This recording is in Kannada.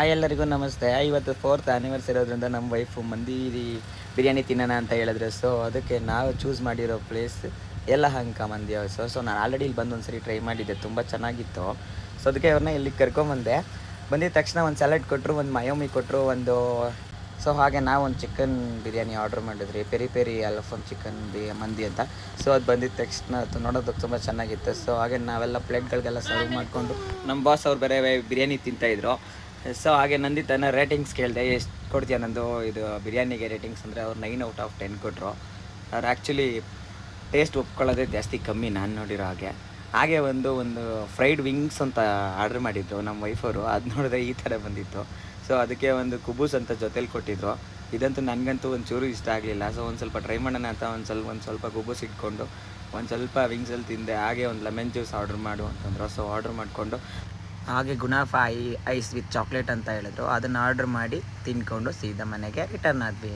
ಎಲ್ಲರಿಗೂ ನಮಸ್ತೆ. ಇವತ್ತು 4th ಆ್ಯನಿವರ್ಸರಿ ಇರೋದ್ರಿಂದ ನಮ್ಮ ವೈಫು ಮಂದಿ ಬಿರಿಯಾನಿ ತಿನ್ನೋಣ ಅಂತ ಹೇಳಿದ್ರು. ಸೊ ಅದಕ್ಕೆ ನಾವು ಚೂಸ್ ಮಾಡಿರೋ ಪ್ಲೇಸ್ ಯಲಹಂಕ ಮಂದಿ ಹೌಸ್. ಸೊ ನಾನು ಆಲ್ರೆಡಿ ಇಲ್ಲಿ ಬಂದು ಒಂದ್ಸರಿ ಟ್ರೈ ಮಾಡಿದ್ದೆ, ತುಂಬ ಚೆನ್ನಾಗಿತ್ತು. ಸೊ ಅದಕ್ಕೆ ಅವ್ರನ್ನ ಇಲ್ಲಿಗೆ ಕರ್ಕೊಂಬಂದೆ. ಬಂದಿದ್ದ ತಕ್ಷಣ ಒಂದು ಸಲಾಡ್ ಕೊಟ್ಟರು, ಒಂದು ಮಯೋಮಿ ಕೊಟ್ಟರು, ಸೊ ಹಾಗೆ ನಾವು ಒಂದು ಚಿಕನ್ ಬಿರಿಯಾನಿ ಆರ್ಡ್ರ್ ಮಾಡಿದ್ರಿ, ಪೆರಿ ಪೆರಿ ಎಲಫಂಟ್ ಚಿಕನ್ ಮಂದಿ ಅಂತ. ಸೊ ಅದು ಬಂದಿದ್ದ ತಕ್ಷಣ ಅದು ನೋಡೋದಕ್ಕೆ ತುಂಬ ಚೆನ್ನಾಗಿತ್ತು. ಸೊ ಹಾಗೆ ನಾವೆಲ್ಲ ಪ್ಲೇಟ್ಗಳಿಗೆಲ್ಲ ಸರ್ವ್ ಮಾಡಿಕೊಂಡು ನಮ್ಮ ಬಾಸ್ ಅವ್ರು ಬೇರೆ ಬಿರಿಯಾನಿ ತಿಂತಾಯಿದ್ರು. ಸೊ ಹಾಗೆ ನಂದಿತನ ರೇಟಿಂಗ್ಸ್ ಕೇಳಿದೆ, ಎಷ್ಟು ಕೊಡ್ತೀಯ ನಂದು ಇದು ಬಿರಿಯಾನಿಗೆ ರೇಟಿಂಗ್ಸ್ ಅಂದರೆ ಅವ್ರು 9 ಔಟ್ ಆಫ್ 10 ಕೊಟ್ಟರು. ಅವ್ರು ಆ್ಯಕ್ಚುಲಿ ಟೇಸ್ಟ್ ಒಪ್ಕೊಳ್ಳೋದೇ ಜಾಸ್ತಿ ಕಮ್ಮಿ ನಾನು ನೋಡಿರೋ ಹಾಗೆ ಒಂದು ಫ್ರೈಡ್ ವಿಂಗ್ಸ್ ಅಂತ ಆರ್ಡ್ರ್ ಮಾಡಿದ್ರು ನಮ್ಮ ವೈಫವರು. ಅದು ನೋಡಿದ್ರೆ ಈ ಥರ ಬಂದಿತ್ತು. ಸೊ ಅದಕ್ಕೆ ಒಂದು ಕುಬೂಸ್ ಅಂತ ಜೊತೇಲಿ ಕೊಟ್ಟಿದ್ರು. ಇದಂತೂ ನನಗಂತೂ ಒಂಚೂರು ಇಷ್ಟ ಆಗಲಿಲ್ಲ. ಸೊ ಒಂದು ಸ್ವಲ್ಪ ಟ್ರೈ ಮಾಡೋಣ ಅಂತ ಒಂದು ಸ್ವಲ್ಪ ಕುಬೂಸ್ ಇಟ್ಕೊಂಡು ಒಂದು ಸ್ವಲ್ಪ ವಿಂಗ್ಸಲ್ಲಿ ತಿಂದೆ. ಹಾಗೆ ಒಂದು ಲೆಮನ್ ಜ್ಯೂಸ್ ಆರ್ಡ್ರ್ ಮಾಡು ಅಂತಂದರು. ಸೊ ಆರ್ಡ್ರ್ ಮಾಡಿಕೊಂಡು ಹಾಗೆ ಗುನಾಫಾ ಐಸ್ ವಿತ್ ಚಾಕ್ಲೇಟ್ ಅಂತ ಹೇಳಿದ್ರು, ಅದನ್ನು ಆರ್ಡ್ರ್ ಮಾಡಿ ತಿಂದ್ಕೊಂಡು ಸೀದಾ ಮನೆಗೆ ರಿಟರ್ನ್ ಆದ್ವಿ.